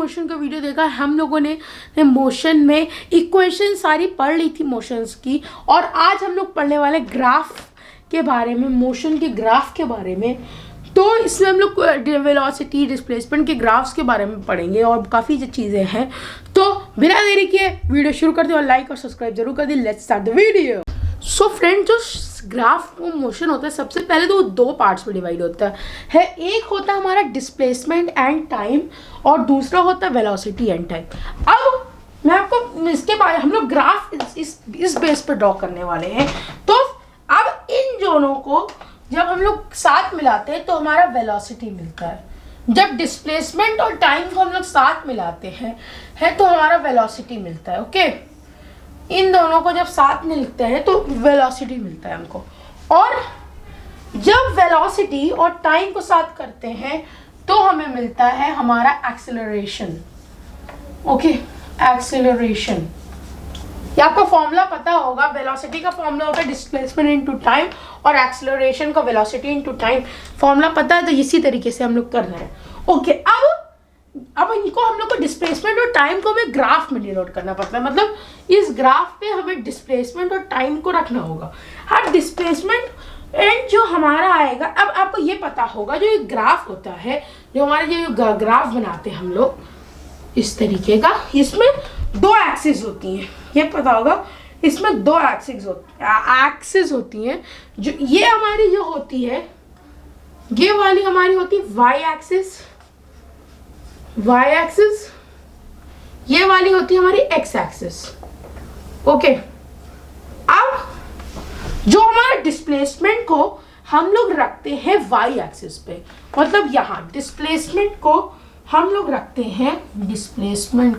Motion का video देखा, हम लोगों ने मोशन में इक्वेशन सारी पढ़ ली थी मोशंस की, और आज हम लोग पढ़ने वाले ग्राफ के बारे में, मोशन के ग्राफ के बारे में। तो इसमें हम लोग वेलोसिटी, डिस्प्लेसमेंट के ग्राफ्स के बारे में पढ़ेंगे और काफ़ी चीज़ें हैं। तो बिना देरी किए वीडियो शुरू कर दे और लाइक और सब्सक्राइब जरूर कर दे। Let's start the video. So friend, जो ग्राफ मोशन होता है सबसे पहले तो दो पार्ट्स में डिवाइड होता है। एक होता है हमारा डिस्प्लेसमेंट एंड टाइम और दूसरा होता है वेलोसिटी एंड टाइम। अब मैं आपको इसके बारे, हम लोग ग्राफ इस बेस पर ड्रॉ करने वाले हैं। तो अब इन दोनों को जब हम लोग साथ मिलाते हैं तो हमारा वेलोसिटी मिलता है। जब डिस्प्लेसमेंट और टाइम को हम लोग साथ मिलाते हैं तो हमारा वेलोसिटी मिलता है। ओके, इन दोनों को जब साथ मिलते हैं तो वेलोसिटी मिलता है हमको। और जब वेलोसिटी और टाइम को साथ करते हैं तो हमें मिलता है हमारा एक्सेलरेशन। Okay, acceleration. ये आपको फॉर्मूला पता होगा, वेलोसिटी का फॉर्मूला होता है डिस्प्लेसमेंट इनटू टाइम और एक्सेलरेशन का वेलोसिटी इनटू टाइम। फॉर्मूला पता है, तो इसी तरीके से हम लोग कर रहे हैं। ओके, अब इनको हम लोग को डिस्प्लेसमेंट और टाइम को हमें ग्राफ में डिनोट करना पड़ता है। मतलब इस ग्राफ पे हमें डिस्प्लेसमेंट और टाइम को रखना होगा। अब डिस्प्लेसमेंट एंड जो हमारा आएगा, अब आपको ये पता होगा जो एक ग्राफ होता है, जो हमारे जो ग्राफ बनाते हैं हम लोग इस तरीके का, इसमें दो एक्सिस होती हैं, ये पता होगा। इसमें दो एक्सिस होती हैं। जो ये हमारी जो होती है, ये वाली हमारी होती है वाई एक्सिस, ये वाली होती है हमारी एक्स एक्सिस। ओके, अब जो हमारा डिस्प्लेसमेंट को हम लोग रखते हैं वाई एक्सिस पे, मतलब यहाँ डिस्प्लेसमेंट को हम लोग रखते हैं, डिस्प्लेसमेंट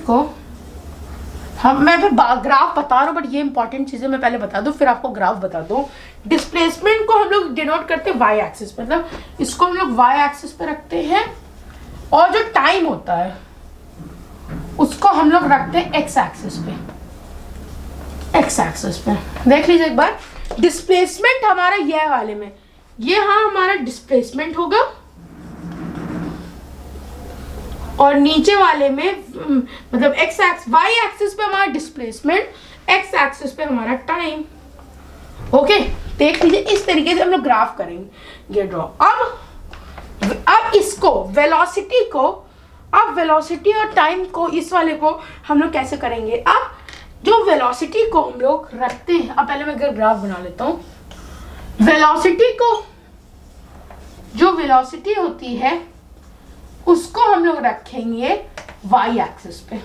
को मैं फिर ग्राफ बता रहा हूँ, बट ये इंपॉर्टेंट चीज़ें मैं पहले बता दूँ फिर आपको ग्राफ बता दूँ। डिस्प्लेसमेंट को हम लोग डिनोट करते हैं वाई एक्सिस, मतलब इसको हम लोग वाई एक्सिस पे रखते हैं, और जो टाइम होता है उसको हम लोग रखते हैं एक्स एक्सिस पे। देख लीजिए एक बार, डिस्प्लेसमेंट हमारा ये वाले में, ये हाँ हमारा डिस्प्लेसमेंट होगा, और नीचे वाले में मतलब वाई एक्सिस पे हमारा डिस्प्लेसमेंट, एक्स एक्सिस पे हमारा टाइम। ओके, देख लीजिए इस तरीके से हम लोग ग्राफ करेंगे ड्रॉ। अब इसको वेलोसिटी और टाइम को, इस वाले को हम लोग कैसे करेंगे। अब जो वेलोसिटी को हम लोग रखते हैं, अब पहले मैं ग्राफ बना लेता हूँ। जो वेलोसिटी होती है उसको हम लोग रखेंगे वाई एक्सिस पे।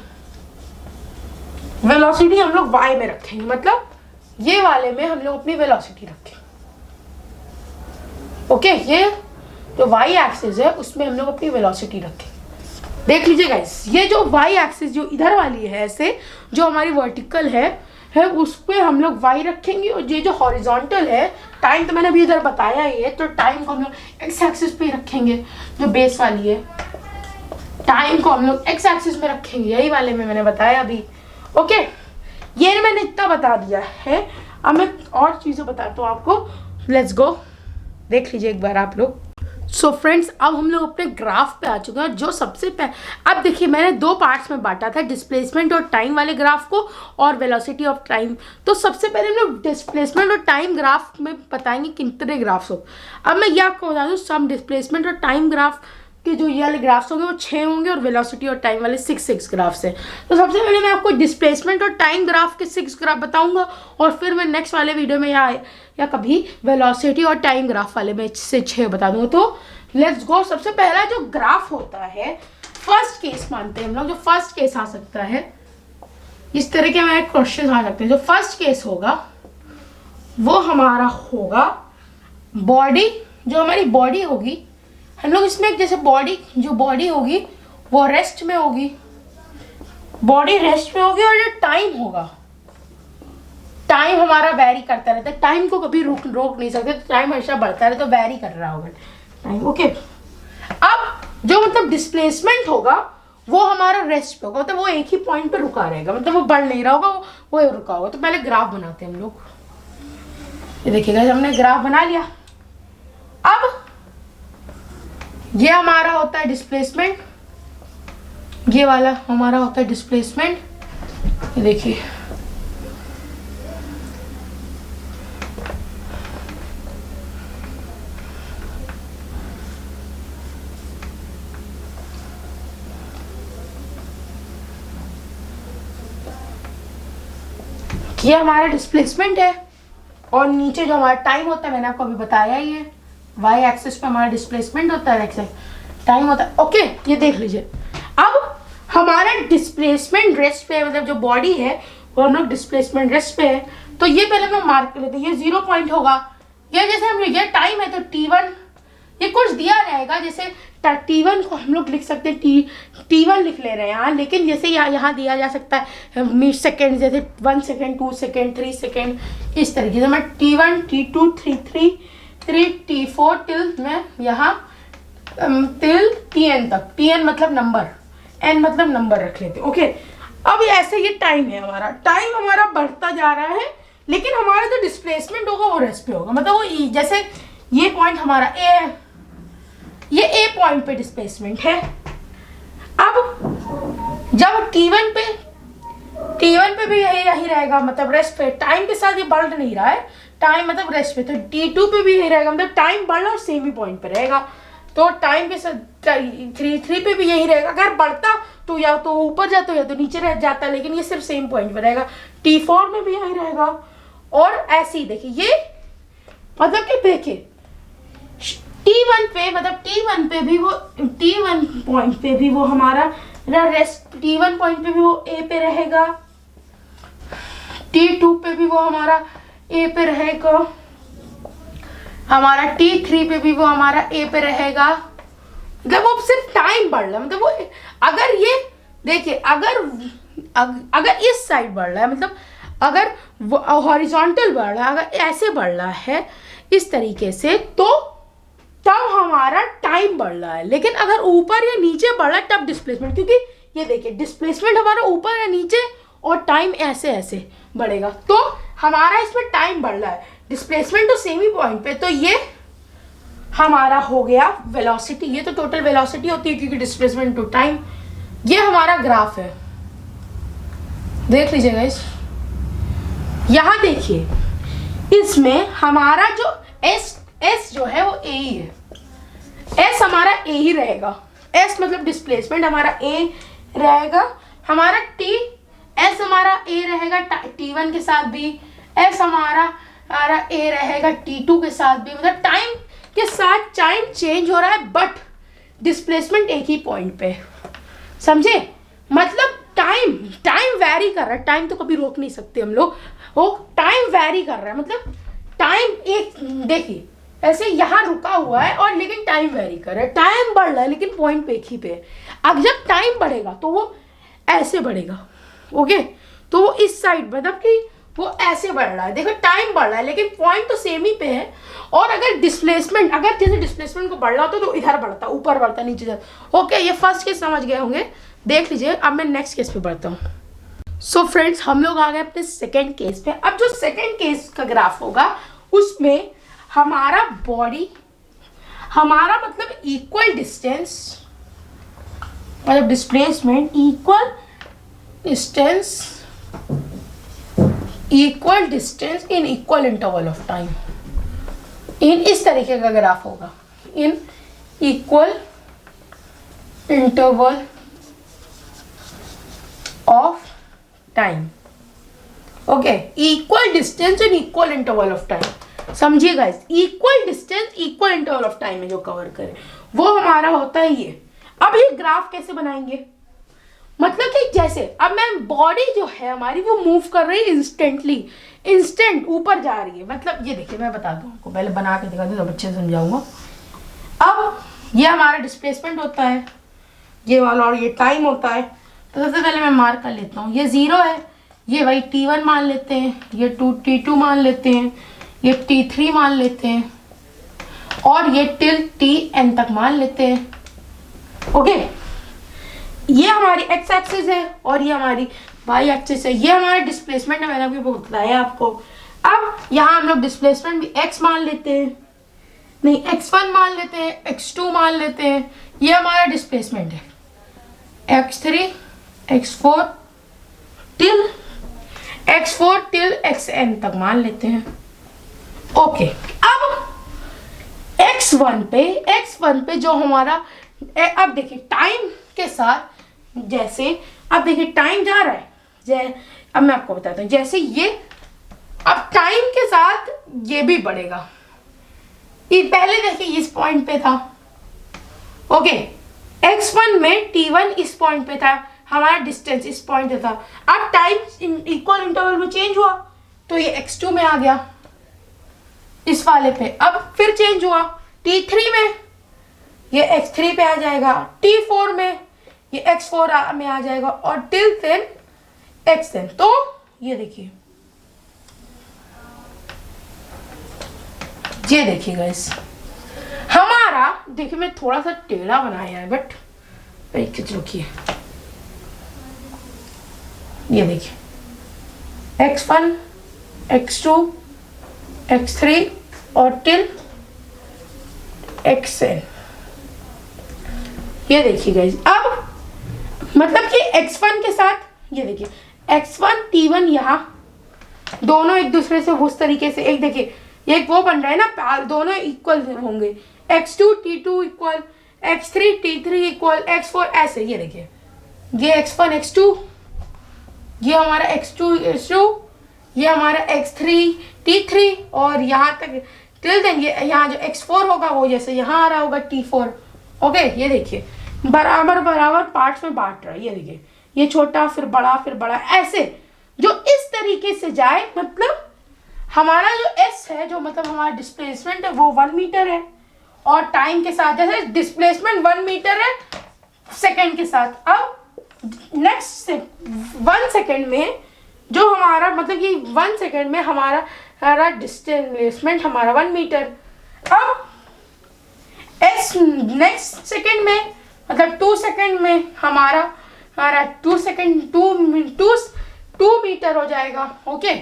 वेलोसिटी हम लोग वाई में रखेंगे, मतलब ये वाले में हम लोग अपनी वेलोसिटी रखेंगे। ओके, ये जो वाई एक्सिस है उसमें हम लोग अपनी वेलोसिटी रखेंगे। देख लीजिए गाइस, ये जो वाई एक्सिस जो इधर वाली है, ऐसे जो हमारी वर्टिकल है उस पे हम लोग वाई रखेंगे, और ये जो हॉरिजॉन्टल है, टाइम तो मैंने अभी इधर बताया ही है, तो टाइम को हम लोग एक्स एक्सिस पे रखेंगे। जो बेस वाली है, टाइम को हम लोग एक्स एक्सिस में रखेंगे, यही वाले में मैंने बताया अभी। ओके, ये मैंने इतना बता दिया है। अब मैं और चीज़ें बताता हूँ आपको। लेट्स गो, देख लीजिए एक बार आप लोग। सो फ्रेंड्स, अब हम लोग अपने ग्राफ पे आ चुके हैं। जो सबसे पहले, अब देखिए मैंने दो पार्ट्स में बांटा था, डिस्प्लेसमेंट और टाइम वाले ग्राफ को और वेलोसिटी ऑफ टाइम। तो सबसे पहले हम लोग डिस्प्लेसमेंट और टाइम ग्राफ में बताएंगे कितने ग्राफ्स हो। अब मैं ये आपको बता दूँ, सम डिस्प्लेसमेंट और टाइम ग्राफ के जो ये वाले ग्राफ्स होंगे वो 6 होंगे, और वेलोसिटी और टाइम वाले 6 ग्राफ्स हैं। तो सबसे पहले मैं आपको डिस्प्लेसमेंट और टाइम ग्राफ के 6 ग्राफ बताऊंगा, और फिर मैं नेक्स्ट वाले वीडियो में या कभी वेलोसिटी और टाइम ग्राफ वाले में से 6 बता दूंगा। तो लेट्स गो। सबसे पहला जो ग्राफ होता है, फर्स्ट केस मानते हैं हम लोग। जो फर्स्ट केस आ सकता है, इस तरह के हमारे क्वेश्चन आ सकते हैं। जो फर्स्ट केस होगा वो हमारा होगा बॉडी, जो हमारी बॉडी होगी, हम लोग इसमें जैसे बॉडी होगी वो रेस्ट में होगी, और जो टाइम होगा, टाइम हमारा वेरी करता रहता है। टाइम को कभी रोक नहीं सकते, तो टाइम हमेशा बढ़ता रहता, तो वेरी कर रहा होगा टाइम। ओके, अब जो मतलब डिस्प्लेसमेंट होगा वो हमारा रेस्ट पे होगा, मतलब वो एक ही पॉइंट पे रुका रहेगा, मतलब वो बढ़ नहीं रहा होगा, वो रुका होगा। तो पहले ग्राफ बनाते हैं हम लोग। ये देखिएगा, हमने ग्राफ बना लिया। अब ये हमारा होता है डिस्प्लेसमेंट, ये वाला हमारा होता है डिस्प्लेसमेंट। ये देखिए ये हमारा डिस्प्लेसमेंट है, और नीचे जो हमारा टाइम होता है मैंने आपको अभी बताया ही है, वाई एक्सिस पे हमारा डिस्प्लेसमेंट होता है, एक्स टाइम होता है। ओके, ये देख लीजिए। अब हमारा डिस्प्लेसमेंट रेस्ट पे, मतलब जो बॉडी है वो हम लोग डिस्प्लेसमेंट रेस्ट पे है, तो ये पहले हम लोग मार्क कर लेते हैं। ये 0 पॉइंट होगा, ये जैसे हम ये टाइम है तो t1 ये कुछ दिया रहेगा, जैसे t1 को हम लोग लिख सकते हैं t1 लिख ले रहे हैं यहाँ, लेकिन जैसे यहाँ दिया जा सकता है मिनट सेकेंड, जैसे 1 सेकेंड 2 सेकेंड 3 सेकेंड, इस तरीके से मैं t1 t2 3 t4 टिल मैं यहाँ टिल tn तक, tn मतलब नंबर, n मतलब नंबर रख लेते। ओके, अब ऐसे ये टाइम है हमारा, टाइम हमारा बढ़ता जा रहा है, लेकिन हमारा जो डिस्प्लेसमेंट होगा वो रेस्ट पे होगा, मतलब वो जैसे ये पॉइंट हमारा ए, ये ए पॉइंट पे डिस्प्लेसमेंट है। अब जब t1 पे भी यही रहेगा, मतलब रेस्ट पे, टाइम के साथ ये बढ़ नहीं रहा है, टाइम मतलब रेस्ट पे, तो t2 पे भी यही रहेगा, मतलब टाइम बढ़ रहा और सेम ही पॉइंट पे रहेगा। तो टाइम के साथ 3 पे भी यही रहेगा, अगर बढ़ता तो या तो ऊपर जाता या तो नीचे रह जाता, लेकिन ये सिर्फ सेम पॉइंट पे रहेगा। t4 में भी यही रहेगा, और ऐसे ही देखिए ये, मतलब कि देखिए t1 पे, मतलब t1 पे भी वो, t1 पॉइंट पे भी वो हमारा रेस्ट, t1 पॉइंट पे भी वो a पे रहेगा, t2 पे भी वो हमारा a पे रहेगा, हमारा t3 पे भी वो हमारा a पे रहेगा। मतलब वो सिर्फ टाइम बढ़ रहा है, मतलब वो अगर ये देखिए, अगर इस साइड बढ़ रहा है, मतलब अगर हॉरिजॉन्टल बढ़ रहा है, अगर ऐसे बढ़ रहा है इस तरीके से, तो तब हमारा टाइम बढ़ रहा है। लेकिन अगर ऊपर या नीचे बढ़ रहा है तब डिस्प्लेसमेंट, क्योंकि ये देखिए डिस्प्लेसमेंट हमारा ऊपर या नीचे और टाइम ऐसे ऐसे बढ़ेगा, तो हमारा इसमें टाइम बढ़ रहा है, डिस्प्लेसमेंट तो सेम ही पॉइंट पे। तो ये हमारा हो गया वेलोसिटी, ये तो टोटल वेलोसिटी होती है क्योंकि डिस्प्लेसमेंट टू टाइम। ये हमारा ग्राफ है, देख लीजिए गाइस, यहां देखिए इसमें हमारा जो एस जो है वो ए ही है, एस हमारा ए ही रहेगा, एस मतलब डिस्प्लेसमेंट हमारा ए रहेगा, हमारा टी एस हमारा ए रहेगा t1 के साथ भी, एस हमारा ए रहेगा t2 के साथ भी, मतलब टाइम के साथ टाइम चेंज हो रहा है बट डिस्प्लेसमेंट एक ही पॉइंट पे, समझे? मतलब टाइम वैरी कर रहा है, टाइम तो कभी रोक नहीं सकते हम लोग, वो टाइम वैरी कर रहा है, मतलब टाइम एक देखिए ऐसे यहाँ रुका हुआ है और लेकिन टाइम वेरी कर रहा है, टाइम बढ़ रहा है लेकिन पॉइंट पे एक ही पे है। अब जब टाइम बढ़ेगा तो वो ऐसे बढ़ेगा, ओके, तो वो इस साइड, मतलब कि वो ऐसे बढ़ रहा है, देखो टाइम बढ़ रहा है लेकिन पॉइंट तो सेम ही पे है। और अगर डिस्प्लेसमेंट, अगर जैसे डिस्प्लेसमेंट को बढ़ रहा होता तो इधर बढ़ता, ऊपर बढ़ता, नीचे जाता। ओके, ये फर्स्ट केस समझ गए होंगे, देख लीजिए। अब मैं नेक्स्ट केस पे बढ़ता हूँ। सो फ्रेंड्स, हम लोग आ गए अपने सेकेंड केस पे। अब जो सेकेंड केस का ग्राफ होगा उसमें हमारा बॉडी, हमारा मतलब इक्वल डिस्टेंस, मतलब displacement equal distance in equal interval of time, इन इस तरीके का ग्राफ होगा, in equal interval of time. Okay, equal distance in equal interval of time, समझिए guys, equal distance equal interval of time में जो cover करे वो हमारा होता है ये। अब ये ग्राफ कैसे बनाएंगे, मतलब कि जैसे अब मैं बॉडी जो है हमारी वो मूव कर रही है इंस्टेंटली, इंस्टेंट ऊपर जा रही है, मतलब ये देखिए मैं बताता हूँ आपको, पहले बना के दिखा दूँ तब अच्छे से समझाऊंगा। अब ये हमारा डिस्प्लेसमेंट होता है ये वाला, और ये टाइम होता है। तो सबसे पहले मैं मार्क कर लेता हूँ, ये 0 है, ये वही t1 मान लेते हैं, ये t2 मान लेते हैं, ये t3 मान लेते हैं, और ये टिल tn तक मान लेते हैं। ओके, ये हमारी x एक्सिस है और ये हमारी y एक्सिस है, ये हमारा डिस्प्लेसमेंट है, मैंने अभी बताया आपको। अब यहाँ हम लोग डिस्प्लेसमेंट भी x मान लेते हैं, नहीं x1 मान लेते हैं, x2 मान लेते हैं, ये हमारा डिस्प्लेसमेंट है, x3 x4 टिल xn तक मान लेते हैं। ओके, अब x1 पे जो हमारा अब देखिए टाइम के साथ, जैसे अब देखिए टाइम जा रहा है, अब मैं आपको बताता हूँ, जैसे ये अब टाइम के साथ ये भी बढ़ेगा। ये पहले देखिए इस पॉइंट पे था, ओके, x1 में t1 इस पॉइंट पे था, हमारा डिस्टेंस इस पॉइंट पे था। अब टाइम इक्वल इंटरवल में चेंज हुआ तो ये x2 में आ गया इस वाले पे। अब फिर चेंज हुआ t3 में, ये x3 पे आ जाएगा, t4 में ये x4 में आ जाएगा, और टिल देन xn। तो ये देखिए, ये देखिए गाइस, हमारा देखिए मैं थोड़ा सा टेढ़ा बनाया है बट रुकिए, ये देखिए x1 x2 x3 और टिल xn। ये देखिए गाइस, अब मतलब कि x1 के साथ ये देखिए x1 t1 यहाँ दोनों एक दूसरे से उस तरीके से, एक देखिए एक वो बन रहा है ना, दोनों इक्वल होंगे, x2 t2 equal, x3 t3 equal, x4 ऐसे। ये देखिए ये x1 x2, ये हमारा x2 ये हमारा x3 t3, और यहाँ तक टिल देन ये यहाँ जो x4 होगा वो जैसे यहाँ आ रहा होगा t4। ओके, ये देखिए बराबर बराबर पार्ट्स में बांट रहा है। ये देखिए ये छोटा फिर बड़ा ऐसे, जो इस तरीके से जाए, मतलब हमारा जो s है, जो मतलब हमारा डिस्प्लेसमेंट है वो 1 मीटर है, और टाइम के साथ जैसे डिस्प्लेसमेंट 1 मीटर है सेकंड के साथ। अब नेक्स्ट 1 सेकंड में जो हमारा मतलब कि 1 सेकंड में हमारा डिस्प्लेसमेंट हमारा 1 मीटर। अब s नेक्स्ट सेकंड में मतलब 2 सेकंड में हमारा 2 मीटर हो जाएगा। ओके,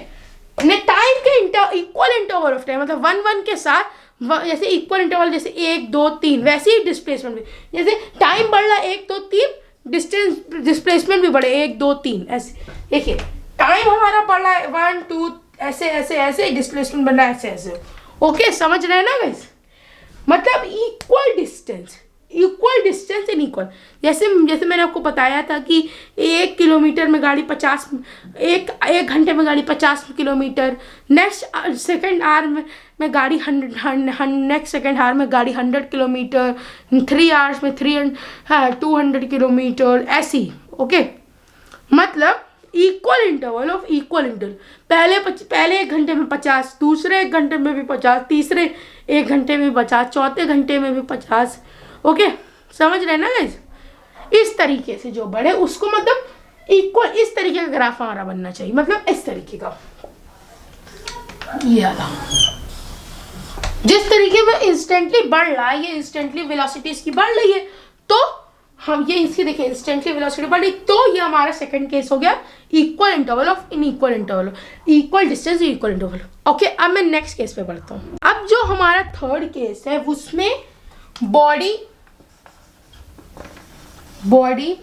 टाइम के इक्वल इंटरवल ऑफ टाइम मतलब 1 के साथ जैसे इक्वल इंटरवल, जैसे 1 2 3, वैसे ही डिस्प्लेसमेंट भी, जैसे टाइम बढ़ रहा है 1 2 3, डिस्प्लेसमेंट भी बढ़े 1 2 3 ऐसे। देखिए टाइम हमारा बढ़ रहा है 1 2 ऐसे ऐसे ऐसे, डिस्प्लेसमेंट बढ़ रहा है ऐसे ऐसे। ओके, समझ रहे हैं ना गाइस, मतलब इक्वल डिस्टेंस इन इक्वल। जैसे मैंने आपको बताया था कि 1 किलोमीटर में गाड़ी 50, एक घंटे में गाड़ी 50 किलोमीटर, नेक्स्ट सेकेंड आवर में गाड़ी 100, नेक्स्ट सेकेंड आवर में गाड़ी 100 किलोमीटर, 3 आवर्स में 200 किलोमीटर ऐसी। ओके, मतलब equal interval of equal interval, पहले 1 घंटे में 50, दूसरे 1 घंटे में भी 50, तीसरे 1 घंटे में 50, चौथे घंटे में भी 50। ओके, समझ रहे ना गाइस, इस तरीके से जो बढ़े उसको मतलब इक्वल, इस तरीके का ग्राफ हमारा बनना चाहिए, मतलब इस तरीके का। ये वाला जिस तरीके में इंस्टेंटली बढ़ रहा है, ये इंस्टेंटली वेलोसिटी इसकी बढ़ रही है, तो हम ये इसकी देखिए इंस्टेंटली वेलोसिटी बढ़ी, तो ये हमारा सेकंड केस हो गया equal interval of inequal interval, equal distance equal interval. Okay, अब मैं नेक्स्ट केस पे बढ़ता हूँ। अब जो हमारा थर्ड केस है उसमें body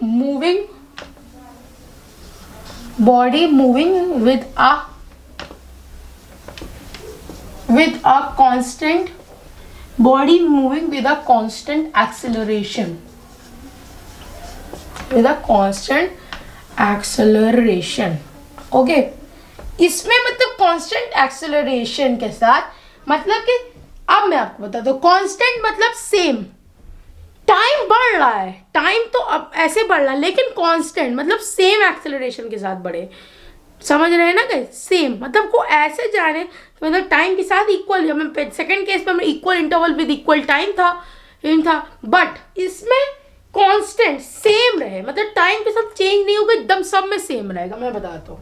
moving with a constant acceleration। Okay, इसमें मतलब कांस्टेंट एक्सेलरेशन के साथ मतलब कि अब मैं आपको बताता हूँ, कांस्टेंट मतलब सेम, टाइम बढ़ रहा है, टाइम तो अब ऐसे बढ़ रहा है लेकिन कांस्टेंट मतलब सेम एक्सेलरेशन के साथ बढ़े। समझ रहे हैं ना गाइस, सेम मतलब को ऐसे जा रहे तो मतलब टाइम के साथ इक्वल, हमें सेकंड केस में हमें equal interval with equal time था, बट इसमें कांस्टेंट सेम रहे, मतलब टाइम के साथ चेंज नहीं होगा, एकदम सब में सेम रहेगा। मैं बताता हूँ,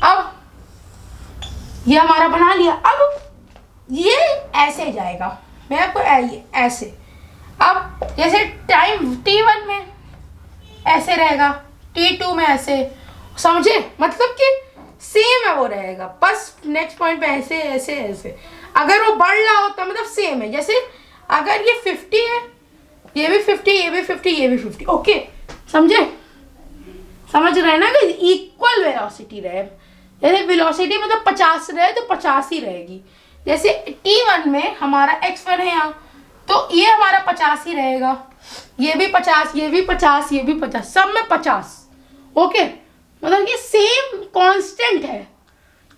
अब ये हमारा बना लिया, अब ये ऐसे जाएगा, मैं आपको ऐसे, अब जैसे टाइम t1 में ऐसे रहेगा, t2 में ऐसे, समझे, मतलब कि सेम है वो रहेगा, बस नेक्स्ट पॉइंट पे ऐसे ऐसे ऐसे। अगर वो बढ़ रहा होता मतलब सेम है, जैसे अगर ये 50 है, ये भी 50, ये भी 50, ये भी 50, ओके, समझे? समझ रहे हैं ना कि इक्वल वेलोसिटी रहे। जैसे वेलोसिटी मतलब 50 रहे तो 50 ही रहेगी। जैसे t1 में हमारा x1 है यहाँ, तो ये हमारा 50 ही रहेगा, ये भी 50, ये भी 50, ये भी 50, सब में 50, ओके। मतलब ये सेम कांस्टेंट है।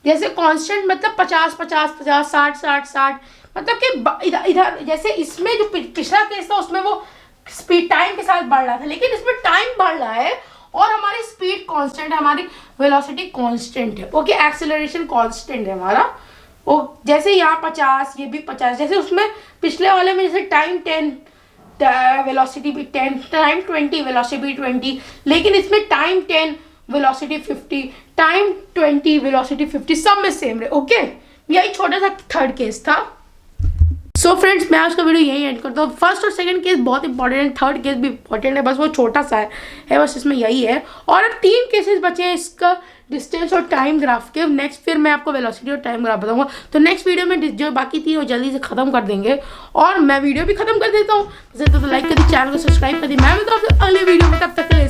जैसे कांस्टेंट मतलब 50 50 50 60 60 60, मतलब कि इधर जैसे इसमें जो पिछला केस था उसमें वो स्पीड टाइम के साथ बढ़ रहा था, लेकिन इसमें टाइम बढ़ रहा है और हमारी स्पीड कांस्टेंट है, हमारी वेलोसिटी कांस्टेंट है, ओके। एक्सेलरेशन कांस्टेंट है हमारा। वो जैसे यहाँ 50, ये भी 50, जैसे उसमें पिछले वाले में जैसे टाइम 10 वेलोसिटी भी 10, टाइम 20 वेलोसिटी भी 20, लेकिन इसमें टाइम 10 वेलोसिटी 50, टाइम 20 वेलोसिटी 50, सब में सेम रहे, ओके। यही छोटा सा थर्ड केस था। सो फ्रेंड्स, मैं आज का वीडियो यही एंड करता हूँ। फर्स्ट और सेकंड केस बहुत इंपॉर्टेंट है, थर्ड केस भी इंपॉर्टेंट है, बस वो छोटा सा है बस इसमें यही है। और अब 3 केसेस बचे हैं इसका डिस्टेंस और टाइम ग्राफ के। नेक्स्ट फिर मैं आपको वेलोसिटी और टाइम ग्राफ बताऊंगा। तो नेक्स्ट वीडियो में जो बाकी 3 वो जल्दी से खत्म कर देंगे और मैं वीडियो भी खत्म कर देता हूँ। तो लाइक कर दी, चैनल को सब्सक्राइब कर दी। मैं बताऊँ अगले वीडियो में, तब तक के लिए